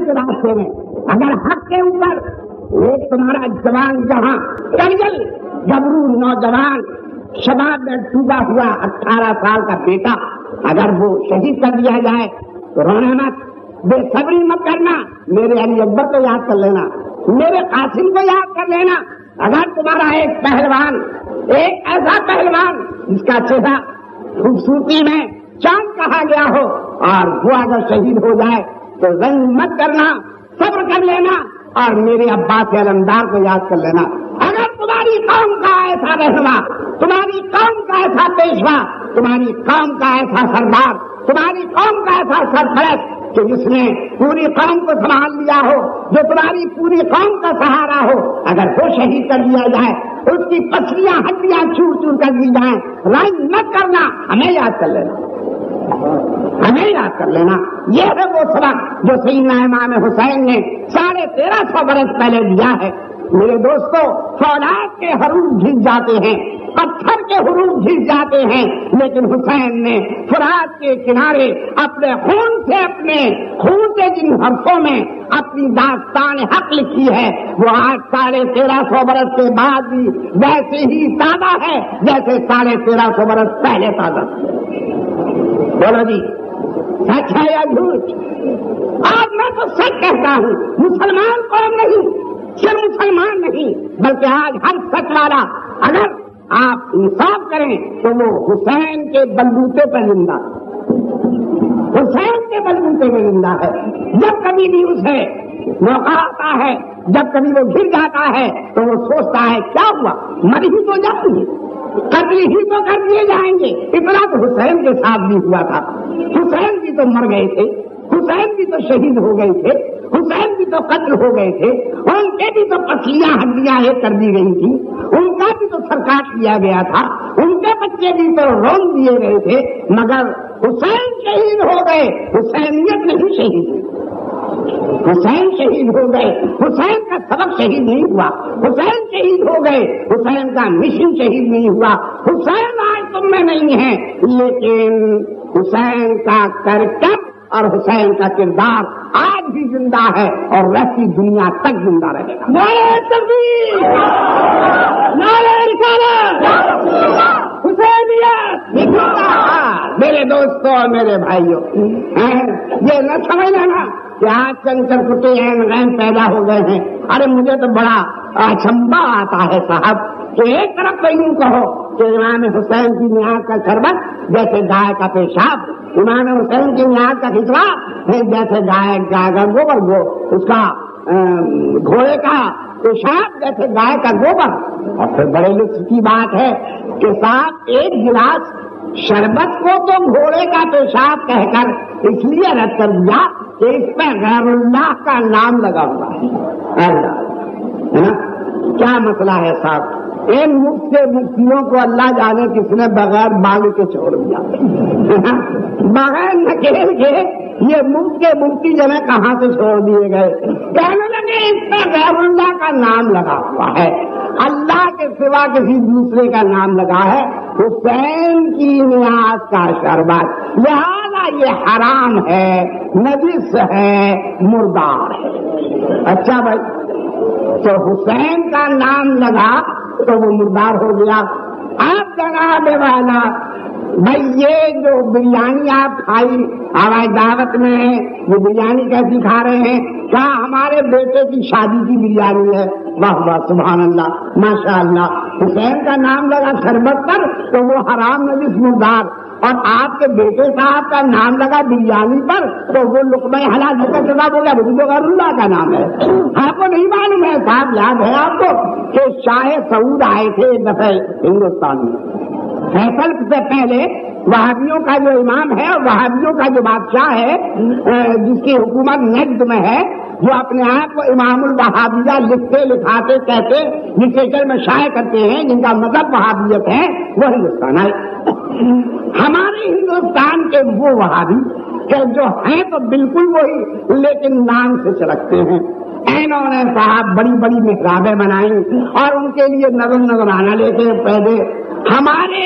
کے راستے میں اگر حق کے اوپر ایک تمہارا جوان جہاں کنجل گبرو نوجوان شباب میں ڈوبا ہوا 18 سال کا بیٹا اگر وہ شہید کر دیا جائے تو رونا مت، بے صبری مت کرنا، میرے علی اکبر کو یاد کر لینا، میرے قاسم کو یاد کر لینا۔ اگر تمہارا ایک پہلوان، ایک ایسا پہلوان جس کا چہرہ خوبصورتی میں چاند کہا گیا ہو اور وہ اگر شہید ہو جائے تو رنج مت کرنا، صبر کر لینا اور میرے عباس علمدار کو یاد کر لینا۔ اگر تمہاری قوم کا ایسا رہنما، تمہاری قوم کا ایسا پیشوا، تمہاری قوم کا ایسا سردار، تمہاری قوم کا ایسا سرپرست کہ جس نے پوری قوم کو سنبھال لیا ہو، جو تمہاری پوری قوم کا سہارا ہو، اگر وہ شہید کر دیا جائے، اس کی پسلیاں ہڈیاں چور چور کر دی جائیں، رنج مت کرنا، ہمیں یاد کر لینا، ہمیں یاد کر لینا۔ یہ ہے وہ سبق جو سیدنا امام حسین نے 1350 برس پہلے دیا ہے۔ میرے دوستو، فولاد کے حروف گھس جاتے ہیں، پتھر کے حروف گھس جاتے ہیں، لیکن حسین نے فرات کے کنارے اپنے خون سے جن حرفوں میں اپنی داستان حق لکھی ہے، وہ آج 1350 برس کے بعد بھی ویسے ہی تازہ ہے جیسے 1350 برس پہلے تازہ۔ بولو جی، سچ ہے یا جھوٹ؟ آج میں تو سچ کہتا ہوں، مسلمان قوم نہیں، صرف مسلمان نہیں بلکہ آج ہر سچ والا اگر آپ انصاف کریں تو وہ حسین کے بلبوتے پر زندہ، حسین کے بلبوتے پر زندہ ہے۔ جب کبھی بھی اسے موقع آتا ہے، جب کبھی وہ گر جاتا ہے تو وہ سوچتا ہے کیا ہوا، مر ہی تو جائیں گے، قتل ہی تو کر دیے جائیں گے۔ اتنا تو حسین کے ساتھ بھی ہوا تھا، حسین بھی تو مر گئے تھے، حسین بھی تو شہید ہو گئے تھے، حسین بھی تو قتل ہو گئے تھے، ان کے بھی تو پسلیاں ہڈیاں کر دی گئی تھی، ان کا بھی تو سر کاٹ لیا گیا تھا، ان کے بچے بھی تو رون دیے گئے تھے، مگر حسین شہید ہو گئے، حسینیت نہیں شہید ہوئی، حسین شہید ہو گئے، حسین کا سبق شہید نہیں ہوا، حسین شہید ہو گئے، حسین کا مشن شہید نہیں ہوا۔ حسین آج تم میں نہیں ہے، لیکن حسین کا کرتب اور حسین کا کردار آج بھی زندہ ہے اور رہتی دنیا تک زندہ رہے گا۔ نعرہ تکبیر، نعرہ رسالت، حسینیت۔ میرے دوستوں اور میرے بھائیوں، یہ نہ سمجھ لینا کہ آج کنکر کٹے غین پیدا ہو گئے ہیں۔ ارے مجھے تو بڑا اچنبھا آتا ہے صاحب کہ ایک طرف تو یوں کہو کہ امام حسین کی نیاز کا شربت جیسے گائے کا پیشاب، امام حسین کی نیاز کا کھچڑا جیسے گائے کا گوبر، اس کا گھوڑے کا پیشاب جیسے گائے کا گوبر۔ اور پھر بڑے لطف کی بات ہے کہ صاحب ایک گلاس شربت کو تو گھوڑے کا پیشاب کہہ کر اس لیے رد کر دیا کہ اس پہ غیر اللہ کا نام لگا ہوا ہے نا؟ کیا مسئلہ ہے صاحب؟ ان مفت سے مفتیوں کو اللہ جانے کس نے بغیر مانگ کے چھوڑ دیا، بغیر نکیل کے یہ مفت کے مفتی جنہیں کہاں سے چھوڑ دیے گئے؟ کہنے لگے اس پہ غیر اللہ کا نام لگا ہوا ہے، اللہ کے سوا کسی دوسرے کا نام لگا ہے، حسین کی نیاز کا شربت، لہذا یہ حرام ہے، نجس ہے، مردار ہے۔ اچھا بھائی، تو حسین کا نام لگا تو وہ مردار ہو گیا۔ آپ جناب والا بھائی، یہ جو بریانی آپ کھائی ہماری دعوت میں ہے، یہ بریانی کیسی کھا رہے ہیں؟ کیا ہمارے بیٹے کی شادی کی بریانی ہے؟ واہ واہ، سبحان اللہ، ماشاء اللہ۔ حسین کا نام لگا شربت پر تو وہ حرام نجس مردار، اور آپ کے بیٹے صاحب کا نام لگا بریانی پر تو وہ لقمہ حلال کا سزا ہو گیا، وہ تو غیر اللہ کا نام ہے۔ آپ کو نہیں معلوم ہے صاحب، یاد ہے آپ کو کہ شاہ سعود آئے تھے ایک دفعہ ہندوستان میں، فیصل سے پہلے وہابیوں کا جو امام ہے اور وہابیوں کا جو بادشاہ ہے جس کی حکومت نجد میں ہے، جو اپنے آپ کو امام الوہابیہ لکھتے لکھاتے کہتے لٹریچر میں شائع کرتے ہیں، جن کا مذہب وہابیت ہے، وہ ہندوستان آئے۔ ہمارے ہندوستان کے وہ وہابی کہ جو ہیں تو بالکل وہی لیکن نام سے چلکتے ہیں، انہوں نے صاحب بڑی بڑی محرابیں بنائی اور ان کے لیے نظرانہ لے کے پیدے ہمارے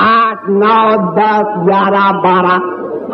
8, 9, 10, 11, 12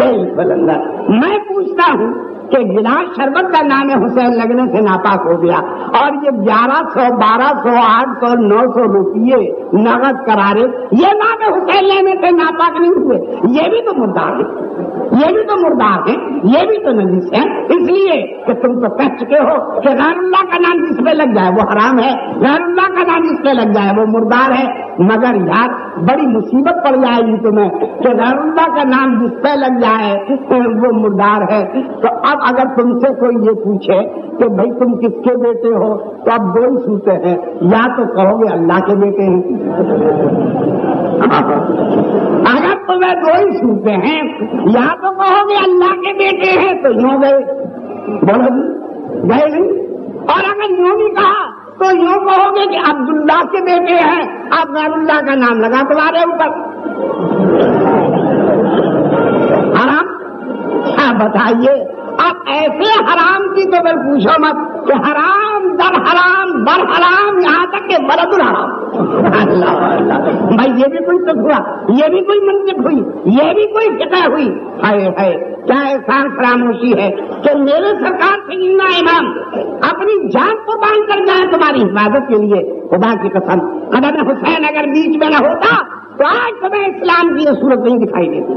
بالکل اندر. میں پوچھتا ہوں کہ گلاس شربت کا نام حسین لگنے سے ناپاک ہو گیا اور یہ 1100 1200 800 900 روپیے نقد قرارے یہ نام حسین لینے سے ناپاک نہیں ہوئے. یہ بھی تو مردار ہے, یہ بھی تو مردار ہے, یہ بھی تو نجس ہے. اس لیے کہ تم تو کہہ چکے ہو کہ غیر اللہ کا نام جس پہ لگ جائے وہ حرام ہے, غیر اللہ کا نام جس پہ لگ جائے وہ مردار ہے. مگر یار بڑی مصیبت پڑ جائے گی تمہیں کہ غیر اللہ کا نام جس پہ لگ جائے وہ مردار ہے. تو اب اگر تم سے کوئی یہ پوچھے کہ بھائی تم کس کے بیٹے ہو تو اب دو ہی سوتے ہیں, یا تو کہو گے اللہ کے بیٹے ہیں, اگر تمہیں دو ہی سوتے ہیں یا تو کہو گے اللہ کے بیٹے ہیں تو یوں گئے, بولو گئے نہیں. اور اگر یوں بھی کہا تو یوں کہو گے کہ عبداللہ کے بیٹے ہیں, اب غیر اللہ کا نام لگا تمہارے اوپر, حرام. بتائیے اب ایسے حرام کی تو پھر پوچھو مت کہ حرام در حرام بر حرام یہاں تک کہ برد الحرام. اللہ اللہ بھائی یہ بھی کوئی تک ہوا, یہ بھی کوئی منطق ہوئی, یہ بھی کوئی فقہ ہوئی. ہے کیا احسان فراموشی ہے کہ میرے سرکار سیدنا امام اپنی جان کو قربان کر جائیں تمہاری حفاظت کے لیے. خدا کی قسم قدم حسین اگر بیچ میں نہ ہوتا تو آج تمہیں اسلام کی یہ صورت نہیں دکھائی دیتی.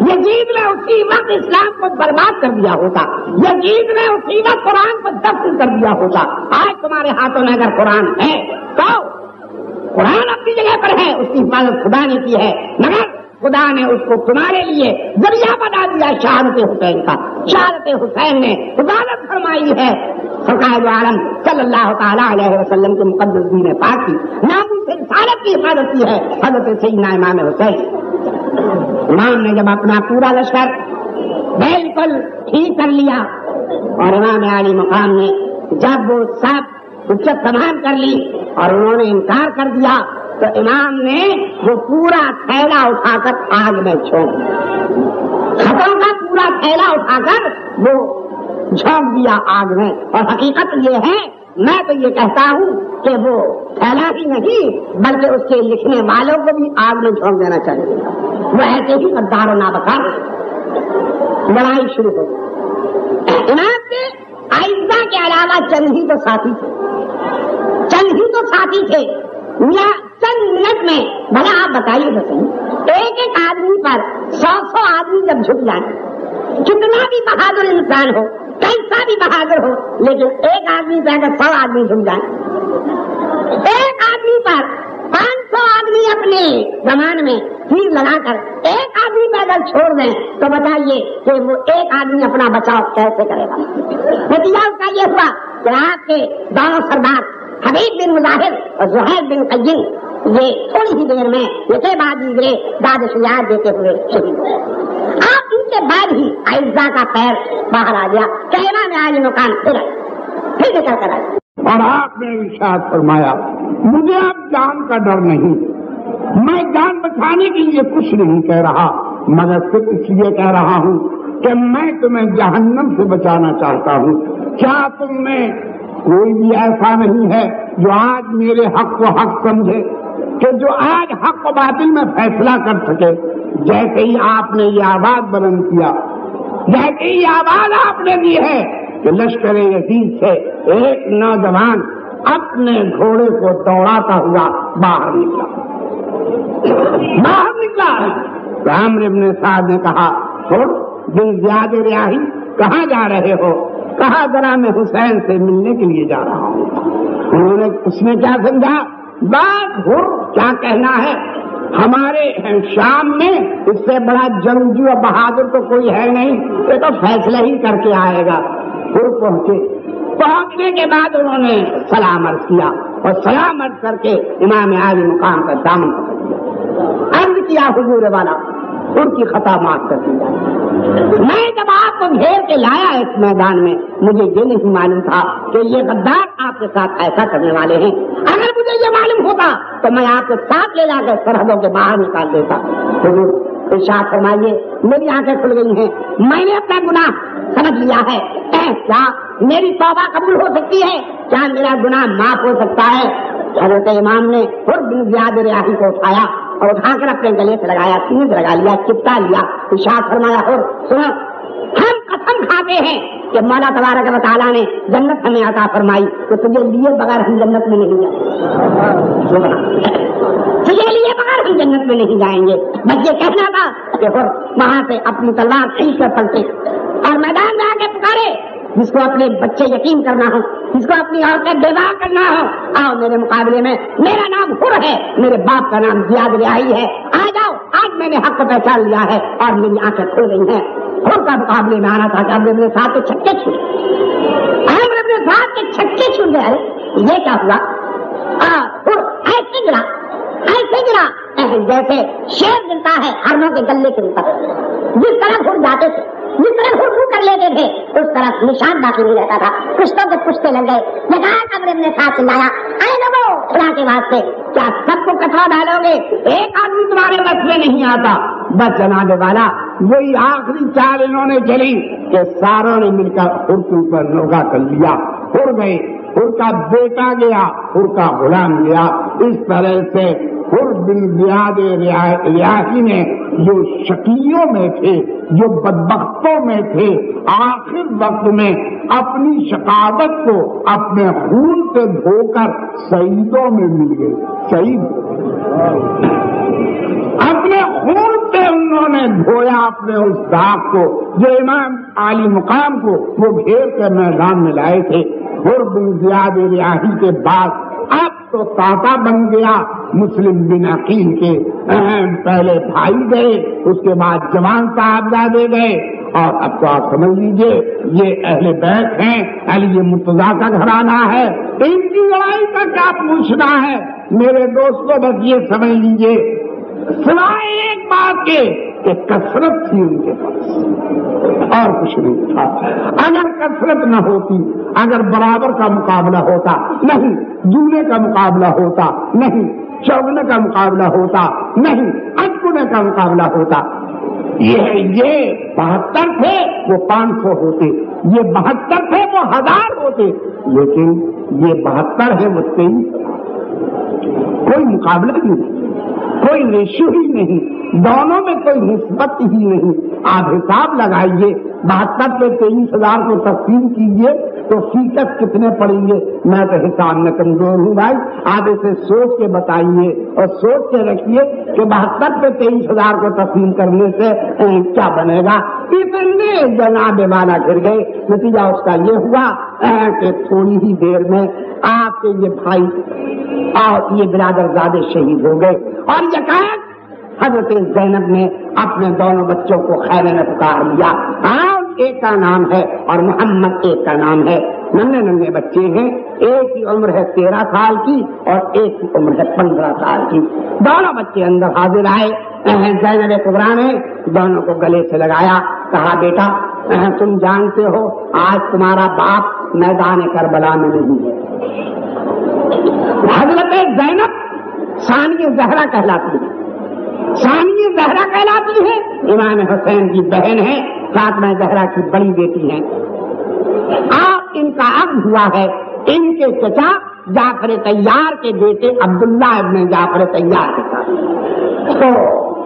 یزید نے اسی وقت اسلام کو برباد کر دیا ہوتا, یزید نے اسی وقت قرآن کو دفن کر دیا ہوتا. آج تمہارے ہاتھوں میں اگر قرآن ہے تو قرآن اپنی جگہ پر ہے, اس کی حفاظت خدا نے کی ہے, مگر خدا نے اس کو تمہارے لیے ذریعہ بنا دیا شہادت حسین کا. شہادت حسین نے حفاظت فرمائی ہے سرکار عالم صلی اللہ تعالیٰ علیہ وسلم کے مقدس دین پاک کی, ناموس رسالت کی حفاظت کی ہے حضرت سیدنا امام حسین. امام نے جب اپنا پورا لشکر بالکل ٹھیک کر لیا اور امام عالی مقام نے جب وہ سب حجت تمام کر لی اور انہوں نے انکار کر دیا تو امام نے وہ پورا تھیلا اٹھا کر آگ میں چھوڑ دیا, خطوں کا پورا تھیلا اٹھا کر وہ جھونک دیا آگ میں. اور حقیقت یہ ہے, میں تو یہ کہتا ہوں کہ وہ تھیلا ہی نہیں بلکہ اس کے لکھنے والوں کو بھی آگ میں جھونک دینا چاہیے. وہ ایسے ہی غدار و نابکار لڑائی شروع ہو گئی. امام کے آئزہ کے علاوہ چند ہی تو ساتھی تھے, چند ہی تو ساتھی تھے. یا چند منٹ میں بھلا آپ بتائیے تو صحیح, ایک ایک آدمی پر 100 آدمی جب جھک جائیں, کتنا بھی بہادر انسان ہو, کیسا بھی بہادر ہو, لیکن ایک آدمی پہ اگر 100 آدمی جھک جائیں, ایک آدمی پر 500 آدمی اپنے زمان میں تیر لگا کر ایک آدمی پہ اگر چھوڑ دیں تو بتائیے کہ وہ ایک آدمی اپنا بچاؤ کیسے کرے گا. نتیجہ اس کا یہ ہوا کہ آپ کے دونوں سردار حبیب بن مظاہر اور زہیر بن قیم یہ تھوڑی ہی دیر میں یہ بعد گرے داد شجاعت دیتے ہوئے شہید ہوئے. آپ ان کے بعد ہی اعزا کا پیر باہر آ گیا, کہنا میں آج مکان پھر نکل کر آئی. اور آپ نے ارشاد فرمایا مجھے اب جان کا ڈر نہیں, میں جان بچانے کے لیے کچھ نہیں کہہ رہا مگر صرف اس لیے کہہ رہا ہوں کہ میں تمہیں جہنم سے بچانا چاہتا ہوں. کیا تم میں کوئی بھی ایسا نہیں ہے جو آج میرے حق کو حق سمجھے, کہ جو آج حق و باطل میں فیصلہ کر سکے؟ جیسے ہی آپ نے یہ آواز بلند کیا, جیسے ہی آواز آپ نے دی ہے کہ لشکر یزید سے ایک نوجوان اپنے گھوڑے کو دوڑاتا ہوا باہر نکلا. تو عمرو بن سعد نے کہا بن زیاد ریاحی کہاں جا رہے ہو؟ کہا ذرا میں حسین سے ملنے کے لیے جا رہا ہوں. اس نے کیا سمجھا, بات ہو کیا کہنا ہے, ہمارے شام میں اس سے بڑا جنگجو اور بہادر تو کوئی ہے نہیں, یہ تو فیصلہ ہی کر کے آئے گا. پھر پہنچنے کے بعد انہوں نے سلام عرض کیا اور سلام عرض کر کے امام عالی مقام کا دامن پکڑ لیا, عرض کیا حضور والا ان کی خطا معاف کر دی جائے. میں جب آپ کو گھیر کے لایا اس میدان میں مجھے یہ نہیں معلوم تھا کہ یہ غدار آپ کے ساتھ ایسا کرنے والے ہیں. اگر مجھے یہ معلوم ہوتا تو میں آپ کے ساتھ لے جا کر سرحدوں کے باہر نکال دیتا. ارشاد فرمائیے میری آنکھیں کھل گئی ہیں, میں نے اپنا گناہ سمجھ لیا ہے. کیا میری توبہ قبول ہو سکتی ہے؟ کیا میرا گناہ معاف ہو سکتا ہے؟ حضرت امام نے خود بن زیاد ریاحی کو اٹھایا اور اٹھا کر اپنے گلے سے لگایا, سینے سے لگا لیا, چپتا لیا, ارشاد فرمایا اور سنو, ہم قسم کھاتے ہیں کہ مولا تبارک و تعالیٰ نے جنت ہمیں عطا فرمائی تو تجھے لیے بغیر ہم جنت میں نہیں جائیں, تجھے لیے بغیر ہم جنت میں نہیں جائیں گے. بس یہ کہنا تھا کہ پھر وہاں سے اپنی تلوار کھینچ کر پلٹے اور میدان میں آ کے پکارے, جس کو اپنے بچے یتیم کرنا ہو, جس کو اپنی عورتیں بیوہ کرنا ہو, آؤ میرے مقابلے میں, میرا نام حر ہے, میرے باپ کا نام زیاد ریاحی ہے, آ جاؤ, آج میں نے حق کو پہچان لیا ہے اور میری آنکھیں کھل گئی ہیں. حر کا مقابلے میں آنا تھا کہ عمرو بن سعد کے چھکے چھوٹ, عمرو بن سعد کے چھکے چھوٹ گئے. یہ کیا ہوا؟ حر ایسے گرا, ایسے گرا جیسے شیر گرتا ہے ہرنوں کے گلے کے اوپر. جس طرح حر جاتے تھے, جس طرح حر کر لیتے تھے, اس طرح نشان باقی نہیں رہتا تھا. کشتوں کے کشتے لگ گئے. عمرو بن سعد چلایا, اے لوگو خدا کے واسطے کیا سب کو کٹوا ڈالو گے؟ ایک آدمی تمہارے بس میں نہیں آتا. بس جناب والا وہی آخری چال انہوں نے چلی کہ ساروں نے مل کر حر کے اوپر نوکا کر لیا. حر گئے, حر کا بیٹا گیا, حر کا غلام گیا. اس طرح سے حر بن زیاد ریاحی نے جو شقیوں میں تھے, جو بدبختوں میں تھے, آخر وقت میں اپنی شقاوت کو اپنے خون سے دھو کر سعیدوں میں مل گئے. شہید اپنے خون سے انہوں نے دھویا اپنے اس داغ کو جو امام عالی مقام کو وہ گھیر کے میدان میں لائے تھے. حر بن زیاد ریاحی کے بعد اب تو تاتا بن گیا مسلم بن عقیل کے پہلے بھائی گئے, اس کے بعد جوان صاحبزادے گئے, اور اب تو آپ سمجھ لیجئے یہ اہل بیت ہیں, علی مرتضیٰ کا گھرانہ ہے. ان کی لڑائی کا کیا پوچھنا ہے میرے دوستوں؟ بس یہ سمجھ لیجئے سوائے ایک بات کے کہ کثرت تھی ان کے پاس اور کچھ نہیں تھا. اگر کثرت نہ ہوتی, اگر برابر کا مقابلہ ہوتا نہیں, جونے کا مقابلہ ہوتا نہیں, چوگنے کا مقابلہ ہوتا نہیں, اٹکنے کا مقابلہ ہوتا, یہ 72 تھے وہ 500 ہوتے, یہ 72 تھے وہ 1000 ہوتے, لیکن یہ 72 ہے وہ 23. کوئی مقابلہ نہیں, کوئی ریشو ہی نہیں, دونوں میں کوئی نسبت ہی نہیں. آپ حساب لگائیے 72 پہ 23,000 کو تقسیم کیجیے تو فیصد کتنے پڑیں گے؟ میں تو حساب میں کمزور ہوں بھائی, آپ اسے سوچ کے بتائیے اور سوچ کے رکھیے کہ 72 پہ 23,000 کو تقسیم کرنے سے کیا بنے گا. اتنے جناب والا گر گئے. نتیجہ اس کا یہ ہوا کہ تھوڑی ہی دیر میں آپ کے یہ بھائی اور یہ برادر زادے شہید ہو گئے. اور یکایک حضرت زینب نے اپنے دونوں بچوں کو خیمے میں پکار لیا. ایک کا نام ہے اور محمد ایک کا نام ہے. ننھے ننھے بچے ہیں, ایک کی عمر ہے 13 سال کی اور ایک کی عمر ہے 15 سال کی. دونوں بچے اندر حاضر آئے. زینب کبریٰ نے دونوں کو گلے سے لگایا, کہا بیٹا تم جانتے ہو آج تمہارا باپ میدان کربلا میں نہیں ہے. حضرت زینب ثانیہ زہرا کہلاتی ہے. ثانیہ زہرا کہلاتی ہے, امام حسین کی بہن ہے, فاطمہ زہرا کی بڑی بیٹی ہیں. آپ ان کا عقد ہوا ہے ان کے چچا جعفر طیار کے بیٹے عبداللہ ابن جعفر طیار کے ساتھ. تو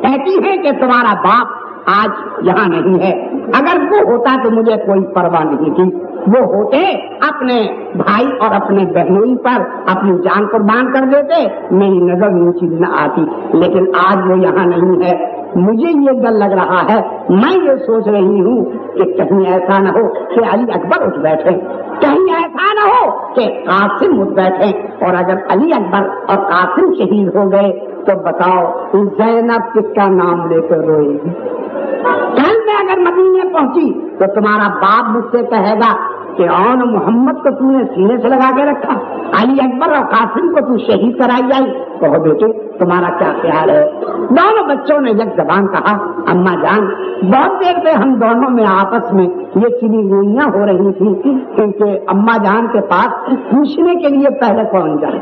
کہتی ہے کہ تمہارا باپ آج یہاں نہیں ہے. اگر وہ ہوتا تو مجھے کوئی پرواہ نہیں تھی, وہ ہوتے اپنے بھائی اور اپنے بہنوئی پر اپنی جان قربان کر دیتے, میری نظر نیچی نہ آتی. لیکن آج وہ یہاں نہیں ہے. مجھے یہ ڈر لگ رہا ہے, میں یہ سوچ رہی ہوں کہ کہیں ایسا نہ ہو کہ علی اکبر اٹھ بیٹھے, کہیں ایسا نہ ہو کہ قاسم اٹھ بیٹھے, اور اگر علی اکبر اور قاسم شہید ہو گئے تو بتاؤ زینب کس کا نام لے کر روئے گی؟ کل میں اگر مدینے پہنچی تو تمہارا باپ مجھ سے کہے گا کہ اون محمد کو تم نے سینے سے لگا کے رکھا, علی اکبر اور قاسم کو تم شہید کرائی آئی. کہو بیٹے تمہارا کیا خیال ہے؟ دونوں بچوں نے یک زبان کہا, اما جان بہت دیر سے ہم دونوں میں آپس میں یہ چنی گوئیاں ہو رہی تھی کیونکہ اما جان کے پاس پوچھنے کے لیے پہلے کون جائے.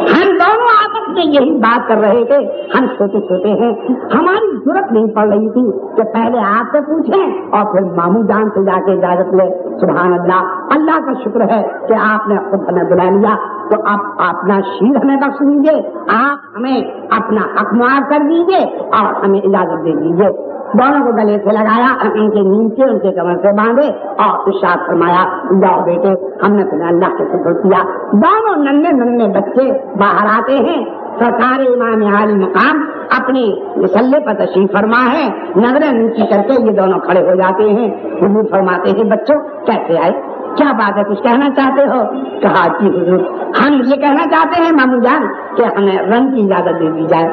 ہر دونوں آپس میں یہی بات کر رہے تھے. ہم چھوٹے چھوٹے ہیں, ہماری ضرورت نہیں پڑ رہی تھی کہ پہلے آپ سے پوچھیں اور پھر ماموں جان سے جا کے اجازت لے. سبحان اللہ, اللہ کا شکر ہے کہ آپ نے خود ہمیں بلا لیا. تو آپ اپنا شیر ہمیں بخش دیجیے, آپ ہمیں اپنا حق معاف کر دیجیے اور ہمیں اجازت دے دیجیے. دونوں کو گلے سے لگایا, ان کے نیچے ان کے کمر سے باندھے اور ارشاد فرمایا, جاؤ بیٹے, ہم نے تمہیں اللہ کے سپرد کیا. دونوں ننھے ننھے بچے باہر آتے ہیں. سرکار امام عالی مقام اپنی مسلح پر تشریف فرما ہے. نظریں نیچی کر کے یہ دونوں کھڑے ہو جاتے ہیں. حضور فرماتے ہیں, بچوں کیسے آئے, کیا بات ہے, کچھ کہنا چاہتے ہو؟ کہا جی حضور, ہم یہ کہنا چاہتے ہیں ماموں جان کہ ہمیں رن کی اجازت دے دی جائے.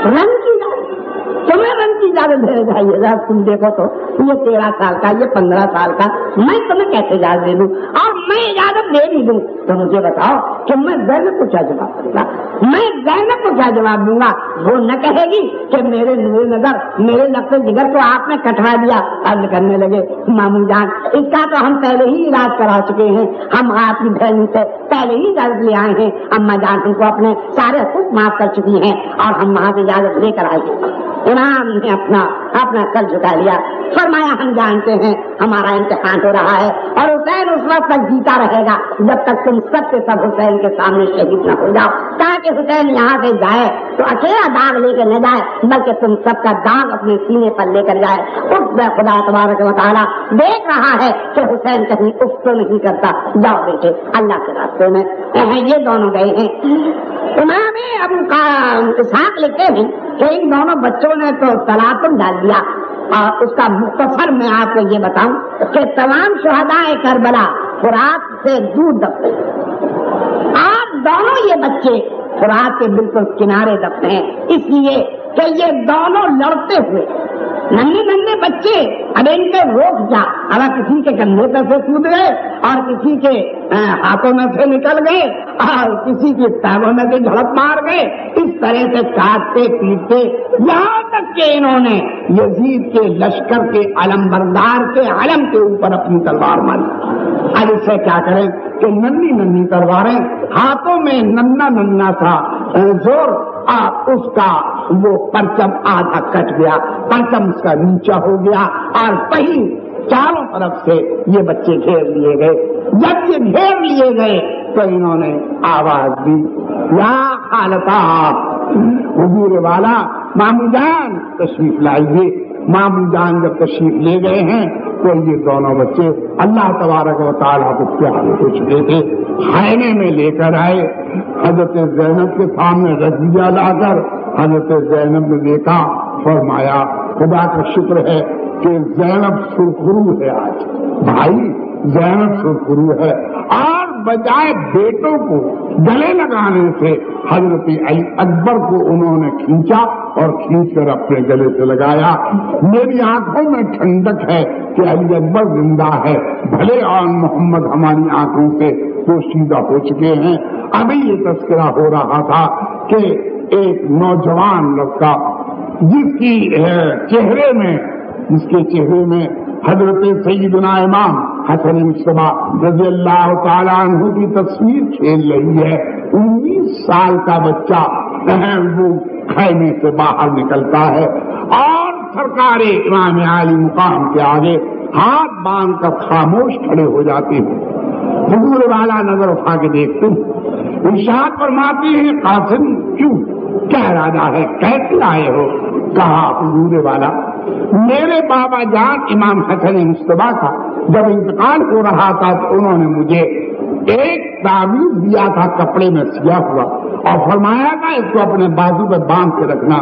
رن کی اجازت, تمہیں رن کی اجازت دینے چاہیے. ذرا تم دیکھو تو, یہ 13 سال کا, یہ 15 سال کا, میں تمہیں کیسے اجازت دے دوں؟ اور میں اجازت دے بھی دوں تو مجھے بتاؤ کہ میں زینب کو کیا جواب دوں گا؟ میں زینب کو کیا جواب دوں گا؟ وہ نہ کہے گی کہ میرے نور نظر, میرے لفظ جگر کو آپ نے کٹوا دیا. عرض کرنے لگے, ماموں جان اس کا تو ہم پہلے ہی علاج کرا چکے ہیں, ہم آپ کی بہن سے پہلے ہی اجازت لے آئے ہیں. اما جان ان کو اپنے سارے حقوق معاف کر چکی ہیں اور ہم وہاں سے اجازت لے کر آئے ہیں. امام نے اپنا سر جھکا لیا. فرمایا, ہم جانتے ہیں ہمارا امتحان ہو رہا ہے اور حسین اس وقت تک جیتا رہے گا جب تک تم سب کے سب حسین کے سامنے شہید نہ ہو جاؤ, تاکہ حسین یہاں سے جائے تو اکیلا داغ لے کے نہ جائے بلکہ تم سب کا داغ اپنے سینے پر لے کر جائے. اس میں خدا تبارک و تعالیٰ دیکھ رہا ہے کہ حسین کہیں اس کو نہیں کرتا. جاؤ بیٹے اللہ کے راستے میں. یہ دونوں گئے ہیں. امام ابو اسحاق لکھتے ہیں کہ ان دونوں بچوں نے تو تلاطم ڈال دیا. اور اس کا مختصر میں آپ کو یہ بتاؤں کہ تمام شہدائے کربلا فرات سے دور دفن ہیں. آپ دونوں یہ بچے فرات کے بالکل کنارے دفن ہیں, اس لیے کہ یہ دونوں لڑتے ہوئے ننھے ننھے بچے. اب ان کے روک جا, اگر کسی کے کندھے پر سے کود گئے اور کسی کے ہاتھوں میں سے نکل گئے اور کسی کے پیروں میں سے جھڑپ مار گئے. اس طرح سے کاٹتے پیٹتے یہاں تک کہ انہوں نے یزید کے لشکر کے علمبردار کے علم کے اوپر اپنی تلوار ماری. اب اس سے کیا کریں کہ ننھی ننھی تلواریں, ہاتھوں میں ننا ننا تھا زور, اس کا وہ پرچم آدھا کٹ گیا, پرچم اس کا نیچا ہو گیا اور پہی چاروں طرف سے یہ بچے گھیر لیے گئے. جب یہ گھیر لیے گئے تو انہوں نے آواز دی, یا خالتا, حضور والا ماموں جان تشریف لائیے. ماموں جان جب تشریف لے گئے ہیں تو یہ دونوں بچے اللہ تبارک و تعالیٰ کو پیارے ہو چکے تھے. خیمے میں لے کر آئے. حضرت زینب کے سامنے رکھ دیا لا کر. حضرت زینب نے دیکھا, فرمایا خدا کا شکر ہے کہ زینب سرخرو ہے. آج بھائی زینب سرخرو ہے. اور بجائے بیٹوں کو گلے لگانے سے حضرت علی اکبر کو انہوں نے کھینچا اور کھینچ کر اپنے گلے سے لگایا. میری آنکھوں میں ٹھنڈک ہے کہ علی اکبر زندہ ہے, بھلے اور محمد ہماری آنکھوں سے پوشیدہ ہو چکے ہیں. ابھی یہ تذکرہ ہو رہا تھا کہ ایک نوجوان لڑکا جس کے چہرے میں حضرت سیدنا امام حسن مصطفیٰ رضی اللہ تعالیٰ عنہ کی تصویر کھیل رہی ہے. 19 سال کا بچہ وہ خیمے سے باہر نکلتا ہے اور سرکار امام عالی مقام کے آگے ہاتھ باندھ کر خاموش کھڑے ہو جاتے ہیں. حضور والا نظر اٹھا کے دیکھتے ہیں, ارشاد فرماتے ہیں, قاسم کیوں, کیا ارادہ ہے, کیسے آئے ہو؟ کہا حضور والا میرے بابا جان امام حسن مصطفیٰ کا جب انتقال ہو رہا تھا تو انہوں نے مجھے ایک تعویذ دیا تھا کپڑے میں سیا ہوا اور فرمایا تھا اس کو اپنے بازو پہ باندھ کے رکھنا.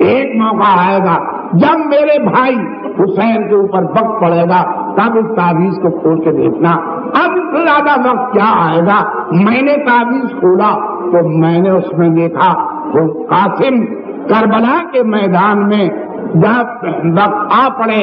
ایک موقع آئے گا جب میرے بھائی حسین کے اوپر وقت پڑے گا تب اس تعویذ کو کھول کے دیکھنا. اب اس سے زیادہ وقت کیا آئے گا؟ میں نے تعویذ کھولا تو میں نے اس میں دیکھا قاسم کربلا کے میدان میں جب وقت آ پڑے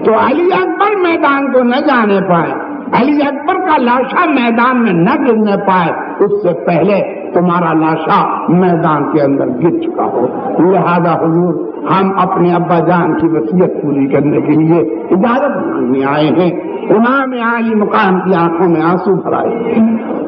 تو علی اکبر میدان کو نہ جانے پائے, علی اکبر کا لاشا میدان میں نہ گرنے پائے, اس سے پہلے تمہارا لاشا میدان کے اندر گر چکا ہو. لہذا حضور ہم اپنے ابا جان کی وصیت پوری کرنے کے لیے اجازت مانگنے آئے ہیں. امام عالی مقام کی آنکھوں میں آنسو بھر آئے.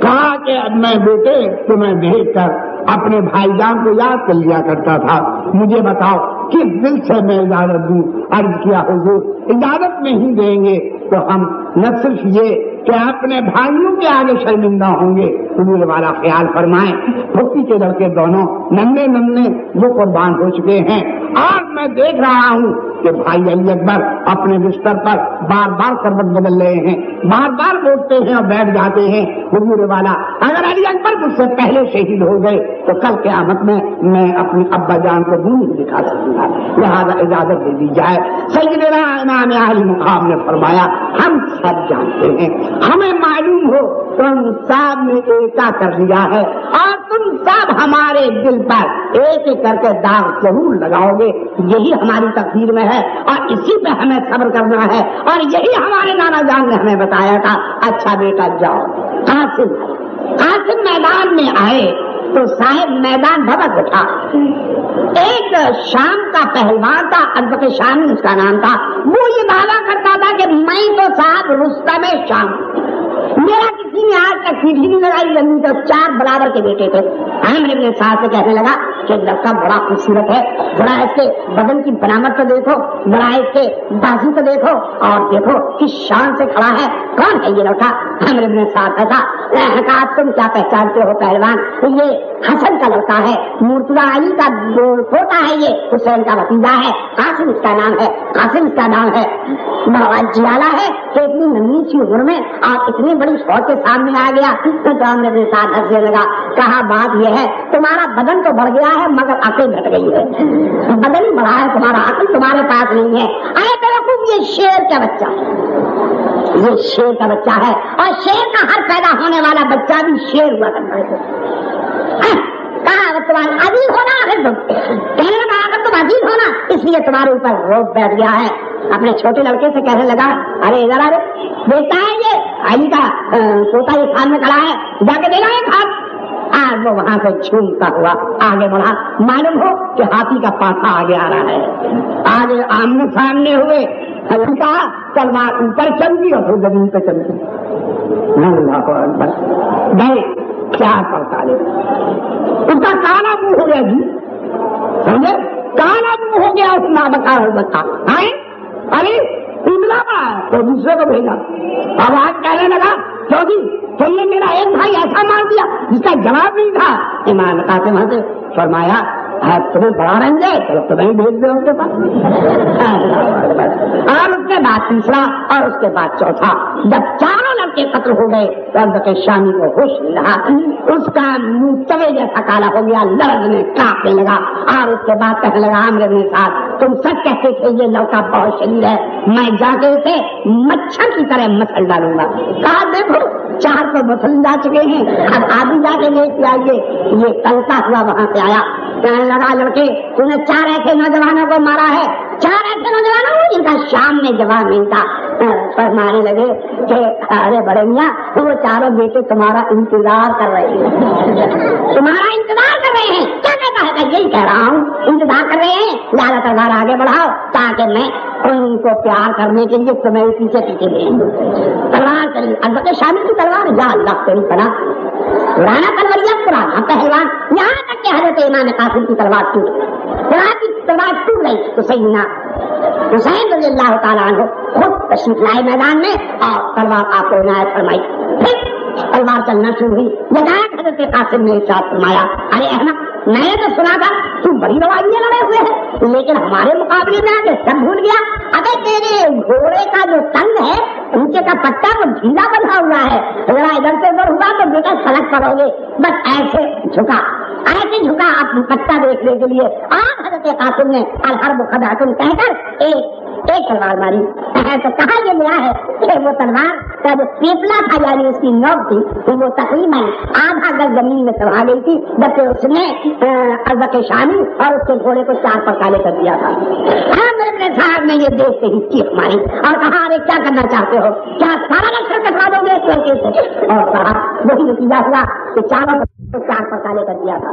کہا کہ اب میں بیٹے تمہیں دیکھ کر اپنے بھائی جان کو یاد کر لیا کرتا تھا. مجھے بتاؤ کس دل سے میں اجازت دوں؟ عرض کیا حضور اجازت نہیں دیں گے تو ہم نہ صرف یہ کہ اپنے بھائیوں کے آگے شرمندہ ہوں گے. حضور والا خیال فرمائیں پھوپھی کے لڑکے دونوں ننھے ننھے وہ قربان ہو چکے ہیں. آج میں دیکھ رہا ہوں کہ بھائی علی اکبر اپنے بستر پر بار بار کروٹ بدل رہے ہیں, بار بار اٹھتے ہیں اور بیٹھ جاتے ہیں. حضور والا اگر علی اکبر مجھ سے پہلے شہید ہو گئے تو کل قیامت میں اپنی ابا جان کو منہ نہیں دکھا سکوں گا, لہٰذا اجازت دے دی جائے. سیدنا امام اہل مقام نے فرمایا ہم سب جانتے ہیں, ہمیں معلوم ہو تم سب نے ایکا کر لیا ہے اور تم سب ہمارے دل پر ایک ایک کر کے داغ ضرور لگاؤ گے. یہی ہماری تقدیر میں ہے اور اسی پہ ہمیں صبر کرنا ہے اور یہی ہمارے نانا جان نے ہمیں بتایا تھا. اچھا بیٹا جاؤ. قاسم میدان میں آئے تو صاحب میدان بھبک اٹھا. ایک شام کا پہلوان تھا, ازبک شامی اس کا نام تھا. وہ یہ دعویٰ کرتا تھا کہ میں تو صاحب رستم شام, میرا کسی نے آج تک پیٹھی نہیں لگائی. زمین تو 4 برابر کے بیٹے تھے. عامر ابن سعد سے کہنے لگا کہ لڑکا بڑا خوبصورت ہے, بڑا اس کے بدن کی بناوٹ کو دیکھو, بڑا اس کے بازو کو دیکھو اور دیکھو کس شان سے کھڑا ہے. کون ہے یہ لڑکا؟ عامر ابن سعد تھا. کہا تم کیا پہچانتے ہو پہلوان؟ یہ حسن کا لڑکا ہے, مرتضیٰ علی کا پوتا ہے, یہ حسین کا بھتیجا ہے. قاسم اس کا نام ہے, قاسم اس کا نام ہے. بڑا جیالا ہے کہ اتنی ننھی سی عمر میں اور اتنی بڑی فوج کے سامنے آ گیا. تو عامر ابن سعد ہنسنے لگا. کہا بات یہ ہے تمہارا بدن تو بڑھ گیا ہے مگر عقل گھٹ گئی ہے. بدن ہی بڑھا ہے تمہارا, عقل تمہارے پاس نہیں ہے. ارے بیوقوف یہ شیر کا بچہ, یہ شیر کا بچہ ہے اور شیر کا ہر پیدا ہونے والا بچہ بھی شیر ہوا کرتا ہے. کہا تمہارا عزیز ہونا ہے, کہنے لگا اگر تم عزیز ہونا اس لیے تمہارے اوپر روک بیٹھ گیا ہے. اپنے چھوٹے لڑکے سے کہنے لگا ارے ذرا بیٹا ہے یہ علی کا پوتا, یہ سامنے کھڑا ہے, جا کے دینا ایک ہاتھ. آج وہ وہاں سے جھومتا ہوا آگے بڑھا. معلوم ہو کہ ہاتھی کا پاٹھا آگے آ رہا ہے. آگے آمنے سامنے ہوئے, کہا تلوار اوپر چل گئی اور پھر زمین پہ چل گئی. گئے کیا پڑتا لے, اس کا کالا منہ ہو گیا جی, سمجھے کالا منہ ہو گیا اس نابکا بچہ. ارے پنگلا پڑا ہے تو دوسرے کو بھیجا. آواز کہنے لگا چودھری تم نے میرا ایک بھائی ایسا مار دیا جس کا جواب نہیں تھا. امام قاسم وہاں سے فرمایا تمہیں بڑا رنج ہے, چلو تمہیں بھیج دو ان کے پاس. اور اس کے بعد تیسرا اور اس کے بعد چوتھا. جب چاروں لڑکے قتل ہو گئے تو ازبک شامی کو ہوش نہیں رہا. اس کا منہ توے جیسا کالا ہو گیا, لڑنے کانپنے لگا اور اس کے بعد کہنے لگا عامر ابن سعد تم سچ کہتے تھے یہ لڑکا بہت شریر ہے, میں جا کے اسے مچھر کی طرح مسل ڈالوں گا. کہا دیکھو 4 تو مسل جا چکے ہیں, اب آدھی جا کے لے کے آئیے. یہ کلتا ہوا وہاں سے آیا. کہنے لگا لڑکے تم نے 4 ایسے نوجوانوں کو مارا ہے, 4 ایسے نوجوانوں کو جن کا شام میں جواب نہیں تھا. پر مارنے لگے کہ ارے بڑے میاں وہ 4 بیٹے تمہارا انتظار کر رہے ہیں, تمہارا انتظار کر رہے ہیں. کیا کہتا ہے؟ یہی کہہ رہا ہوں انتظار کر رہے ہیں, زیادہ تلوار آگے بڑھاؤ تاکہ میں ان کو پیار کرنے کے لیے تمہیں پیچھے پیچھے دیں. تلوار چلی, البتہ شامل کی تلوار, یا اللہ تیری پناہ, پرانا تلوریہ پرانا پہلوان. یہاں تک کہ حضرت امام قاسم کی تلوار ٹوٹ گئی, قرآن کی تلوار ٹوٹ گئی تو سیدنا حسین رضی اللہ تعالیٰ عنہ خود تشریف لائے میدان میں اور تلوار آپ کو عنایت فرمائی. پھر تلوار چلنا شروع ہوئی. یہ حضرت قاسم نے ارشاد فرمایا ارے احمد میں نے تو سنا تھا تم بڑی روایاں لڑے ہوئے ہیں لیکن ہمارے مقابلے میں آ کے سب بھول گیا. اگر تیرے گھوڑے کا جو ٹنگ ہے نیچے کا پٹا وہ ڈھیلا بنا ہوا ہے, ذرا ادھر سے ادھر ہوا تو بیٹا سڑک پڑو گے. بس ایسے جھکا اپنا پٹا دیکھنے کے لیے. اور حضرت قاسم نے الحرب خدعۃ کہہ کر ایک تلوار ماری. تو کہا یہ ملا ہے کہ وہ تلوار کا جو پیپلا تھا یعنی اس کی نوک تھی وہ تقریباً آدھا گز زمین میں سما گئی تھی جبکہ اس نے ازبک شامی اور اس کے گھوڑے کو 4 پکالے کر دیا تھا. میرے صاحب نے یہ دیکھ کے ہی چیخ ماری اور کہا ارے کیا کرنا چاہتے ہو, کیا سارا لشکر کٹوا دو گے اس لڑکے سے؟ اور کہا وہی نتیجہ ہوا کہ 4 پکالے کر دیا تھا.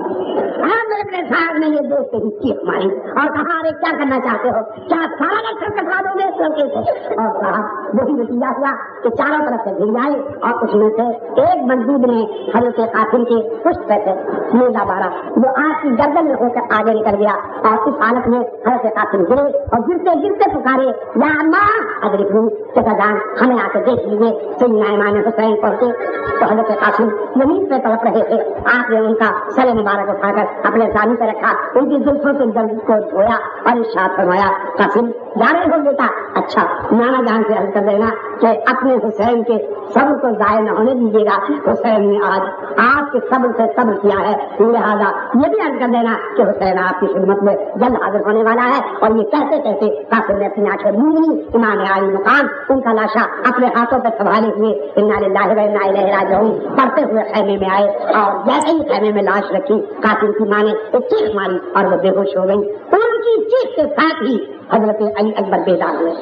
عامر ابن سعد نے یہ دیکھتے ہی چیخ ماری اور کہا ارے کیا کرنا چاہتے ہو, کیا سارا لشکر کٹوا دو گے اس لڑکے سے؟ اور کہا وہی نتیجہ ہوا کہ چاروں طرف سے گھر آئے اور اس میں سے ایک مندوب نے حضرت قاسم کے پشت پہ سے نیزہ مارا جو آج کی گردن میں ہو کر آگے نکل گیا اور اس حالت میں حضرت قاسم گرے اور گرتے گرتے پکارے یا اماں ادرکو چچا جان ہمیں آ کے دیکھ لیجیے. سیدنا امام حسین پہنچے تو حضرت قاسم زمین پہ تڑپ رہے تھے. آپ نے ان کا سر مبارک اٹھا کر اپنے زانو پہ رکھا, ان کی زلفوں سے درد کو دھویا اور ارشاد فرمایا قاسم جا رہے ہو بیٹا؟ اچھا نانا جان سے عرض کر دینا کہ اپنے حسین کے صبر کو ضائع نہ ہونے دیجیے گا. حسین نے آج آپ کے صبر سے صبر کیا ہے, لہٰذا یہ بھی عرض کر دینا کہ حسین آپ کی خدمت میں جلد حاضر ہونے والا ہے. اور یہ کہتے کہتے قاسم نے اپنی آنکھیں موند لی. امام عالی مقام ان کا لاشا اپنے ہاتھوں پہ سنبھالے ہوئے انا للہ و انا الیہ راجعون پڑھتے ہوئے خیمے میں آئے اور جیسے ہی خیمے میں لاش رکھی قاسم کی ماں نے ایک چیخ ماری اور وہ بے ہوش ہو گئی. ان کی چیخ کے ساتھ ہی حضرت علی اکبر بیدار ہوئے.